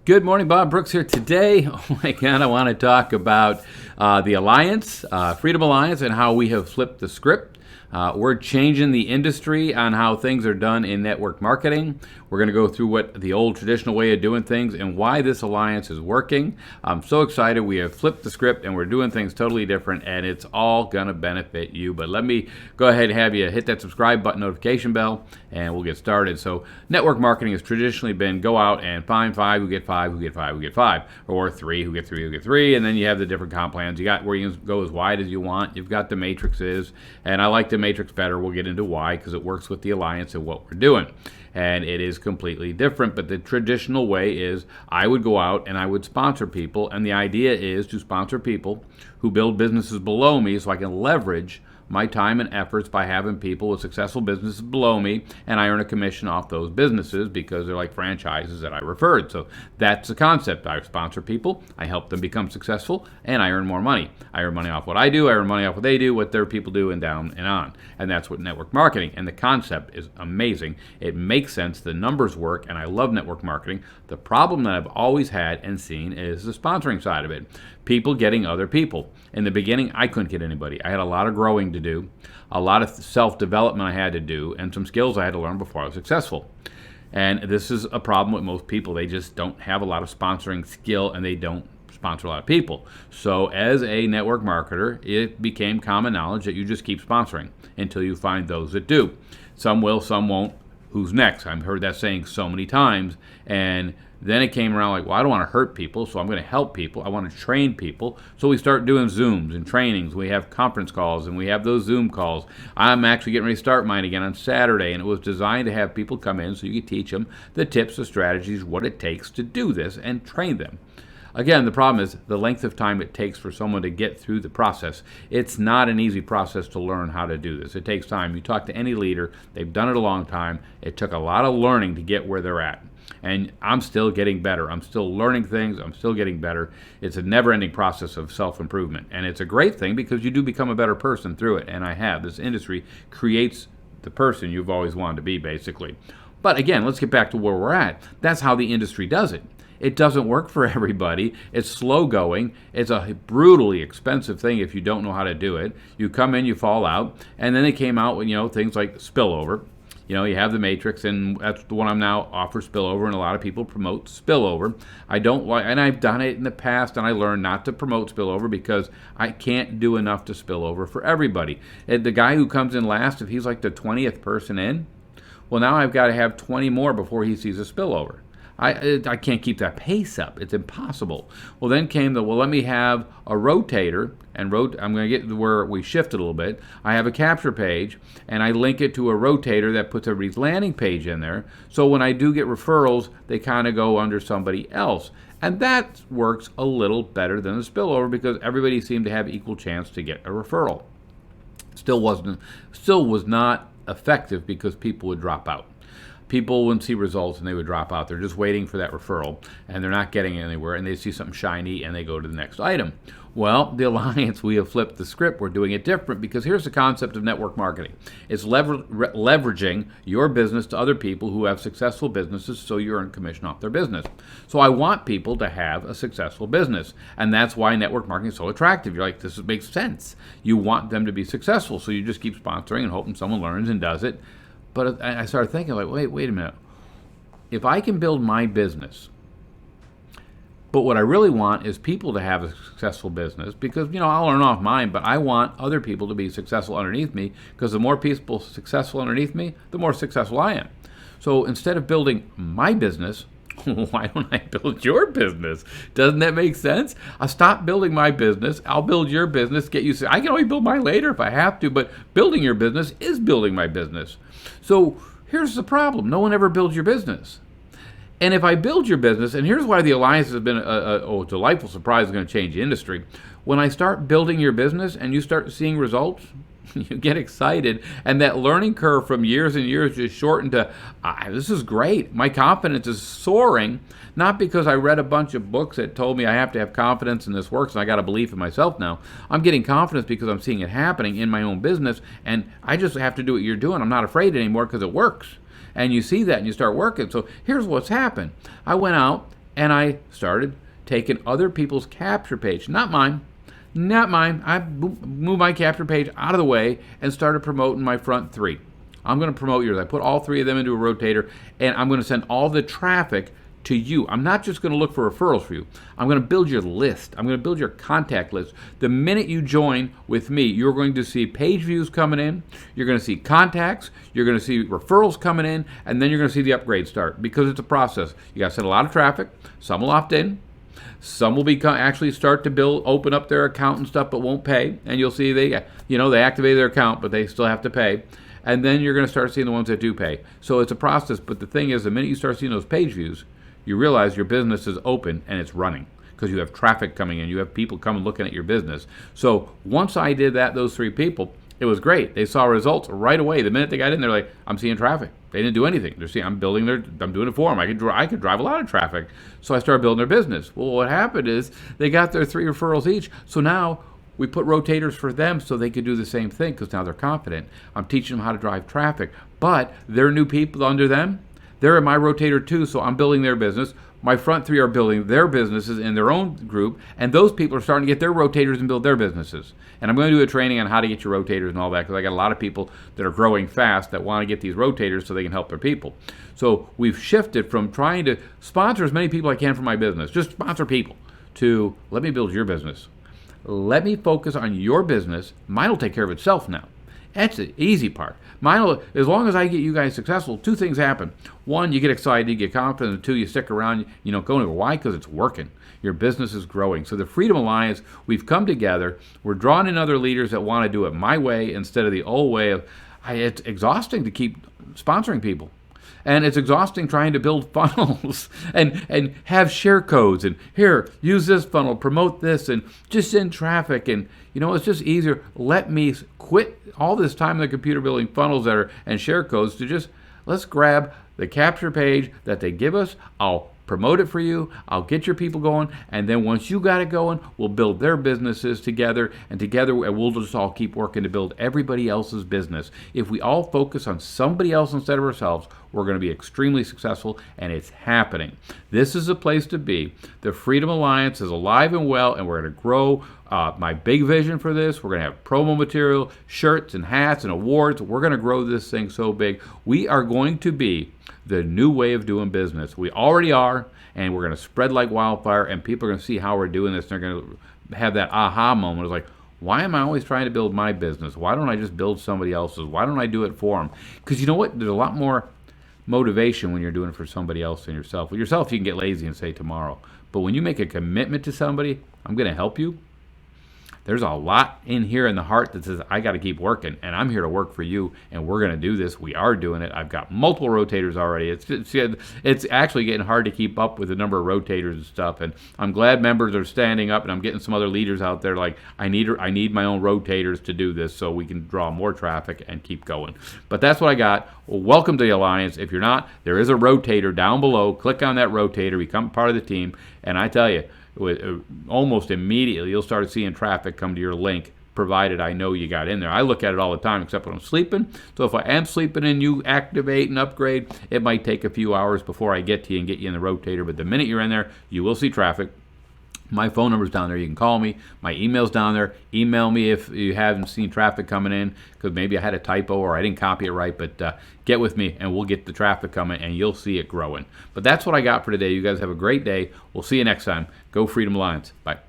Good morning, Bob Brooks here today. Oh my God, I want to talk about the Alliance, Freedom Alliance, and how we have flipped the script. We're changing the industry on how things are done in network marketing. We're going to go through what the old traditional way of doing things and why this alliance is working. I'm so excited. We have flipped the script and we're doing things totally different, and it's all going to benefit you. But let me go ahead and have you hit that subscribe button, notification bell, and we'll get started. So network marketing has traditionally been go out and find five who get five, who get five, who get five, or three who get three, who get three, and then you have the different comp plans. You got where you can go as wide as you want. You've got the matrices, and I like the matrix better. We'll get into why, because it works with the alliance and what we're doing. And it is completely different, but the traditional way is I would go out and I would sponsor people, and the idea is to sponsor people who build businesses below me so I can leverage my time and efforts by having people with successful businesses below me, and I earn a commission off those businesses because they're like franchises that I referred. So that's the concept. I sponsor people, I help them become successful, and I earn more money. I earn money off what I do, I earn money off what they do, what their people do, and down and on. And that's what network marketing, and the concept is amazing. It makes sense, the numbers work, and I love network marketing. The problem that I've always had and seen is the sponsoring side of it. People getting other people. In the beginning, I couldn't get anybody. I had a lot of growing to do, a lot of self-development I had to do, and some skills I had to learn before I was successful. And this is a problem with most people. They just don't have a lot of sponsoring skill, and they don't sponsor a lot of people. So as a network marketer, it became common knowledge that you just keep sponsoring until you find those that do. Some will, some won't. Who's next? I've heard that saying so many times, and then it came around like, well, I don't want to hurt people, so I'm going to help people. I want to train people. So we start doing Zooms and trainings. We have conference calls, and we have those Zoom calls. I'm actually getting ready to start mine again on Saturday, and it was designed to have people come in so you could teach them the tips, the strategies, what it takes to do this, and train them. Again, the problem is the length of time it takes for someone to get through the process. It's not an easy process to learn how to do this. It takes time. You talk to any leader, they've done it a long time. It took a lot of learning to get where they're at. And I'm still getting better. I'm still learning things. I'm still getting better. It's a never-ending process of self-improvement. And it's a great thing because you do become a better person through it. And I have. This industry creates the person you've always wanted to be, basically. But again, let's get back to where we're at. That's how the industry does it. It doesn't work for everybody. It's slow going. It's a brutally expensive thing if you don't know how to do it. You come in, you fall out, and then they came out with things like spillover. You have the matrix, and that's the one I'm now offer spillover, and a lot of people promote spillover. I don't like, and I've done it in the past, and I learned not to promote spillover because I can't do enough to spill over for everybody. And the guy who comes in last, if he's like the 20th person in, well, now I've got to have 20 more before he sees a spillover. I can't keep that pace up. It's impossible. Well, then came let me have a rotator, and I'm going to get to where we shift a little bit. I have a capture page, and I link it to a rotator that puts everybody's landing page in there. So when I do get referrals, they kind of go under somebody else. And that works a little better than the spillover because everybody seemed to have equal chance to get a referral. Still was not effective because people would drop out. People wouldn't see results and they would drop out. They're just waiting for that referral and they're not getting anywhere, and they see something shiny and they go to the next item. Well, the Alliance, we have flipped the script. We're doing it different because here's the concept of network marketing. It's leveraging your business to other people who have successful businesses so you earn commission off their business. So I want people to have a successful business, and that's why network marketing is so attractive. You're like, this makes sense. You want them to be successful, so you just keep sponsoring and hoping someone learns and does it. But I started thinking, like, wait a minute. If I can build my business, but what I really want is people to have a successful business because, I'll earn off mine, but I want other people to be successful underneath me because the more people successful underneath me, the more successful I am. So instead of building my business, why don't I build your business? Doesn't that make sense? I'll stop building my business. I'll build your business. I can always build mine later if I have to, but building your business is building my business. So here's the problem. No one ever builds your business. And if I build your business, and here's why the Alliance has been a delightful surprise, is going to change the industry. When I start building your business and you start seeing results, you get excited, and that learning curve from years and years just shortened to, this is great. My confidence is soaring, not because I read a bunch of books that told me I have to have confidence and this works and I got a belief in myself now. I'm getting confidence because I'm seeing it happening in my own business, and I just have to do what you're doing. I'm not afraid anymore because it works. And you see that and you start working. So here's what's happened. I went out and I started taking other people's capture page, not mine. Not mine. I moved my capture page out of the way and started promoting my front three. I'm going to promote yours. I put all three of them into a rotator, and I'm going to send all the traffic to you. I'm not just going to look for referrals for you. I'm going to build your list. I'm going to build your contact list. The minute you join with me, you're going to see page views coming in. You're going to see contacts. You're going to see referrals coming in, and then you're going to see the upgrade start, because it's a process. You got to send a lot of traffic. Some will opt in. Some will actually start to open up their account and stuff, but won't pay. And you'll see they activate their account, but they still have to pay. And then you're going to start seeing the ones that do pay. So it's a process. But the thing is, the minute you start seeing those page views, you realize your business is open and it's running, because you have traffic coming in. You have people coming looking at your business. So once I did that, those three people, it was great. They saw results right away. The minute they got in, they're like, I'm seeing traffic. They didn't do anything. They're seeing, I'm doing it for them. I could drive a lot of traffic. So I started building their business. Well, what happened is they got their 3 referrals each. So now we put rotators for them so they could do the same thing, because now they're confident. I'm teaching them how to drive traffic. But they're new people under them. They're in my rotator too, so I'm building their business. My front 3 are building their businesses in their own group, and those people are starting to get their rotators and build their businesses. And I'm going to do a training on how to get your rotators and all that, because I got a lot of people that are growing fast that want to get these rotators so they can help their people. So we've shifted from trying to sponsor as many people as I can for my business, just sponsor people, to let me build your business. Let me focus on your business. Mine will take care of itself now. That's the easy part. As long as I get you guys successful, 2 things happen. 1, you get excited, you get confident. And 2, you stick around, you don't go anywhere. Why? Because it's working. Your business is growing. So the Freedom Alliance, we've come together. We're drawing in other leaders that want to do it my way instead of the old way of, it's exhausting to keep sponsoring people. And it's exhausting trying to build funnels and have share codes and here, use this funnel, promote this, and just send traffic. And it's just easier. Let me quit all this time in the computer building funnels and share codes to just, let's grab the capture page that they give us. I'll promote it for you. I'll get your people going. And then once you got it going, we'll build their businesses together. And together we'll just all keep working to build everybody else's business. If we all focus on somebody else instead of ourselves, we're going to be extremely successful, and it's happening. This is a place to be. The Freedom Alliance is alive and well, and we're going to grow. My big vision for this, we're going to have promo material, shirts and hats and awards. We're going to grow this thing so big. We are going to be the new way of doing business. We already are, and we're going to spread like wildfire, and people are going to see how we're doing this, and they're going to have that aha moment. It's like, why am I always trying to build my business? Why don't I just build somebody else's? Why don't I do it for them? Because you know what? There's a lot more motivation when you're doing it for somebody else than yourself. With yourself, you can get lazy and say tomorrow. But when you make a commitment to somebody, I'm going to help you, there's a lot in here in the heart that says, I got to keep working, and I'm here to work for you, and we're going to do this. We are doing it. I've got multiple rotators already. It's actually getting hard to keep up with the number of rotators and stuff, and I'm glad members are standing up, and I'm getting some other leaders out there like, I need my own rotators to do this so we can draw more traffic and keep going. But that's what I got. Well, welcome to the Alliance. If you're not, there is a rotator down below. Click on that rotator, become part of the team, and I tell you, almost immediately you'll start seeing traffic come to your link, provided I know you got in there. I look at it all the time, except when I'm sleeping. So if I am sleeping and you activate and upgrade, it might take a few hours before I get to you and get you in the rotator. But the minute you're in there, you will see traffic. My phone number's down there. You can call me. My email's down there. Email me if you haven't seen traffic coming in, because maybe I had a typo or I didn't copy it right. But get with me, and we'll get the traffic coming, and you'll see it growing. But that's what I got for today. You guys have a great day. We'll see you next time. Go Freedom Alliance. Bye.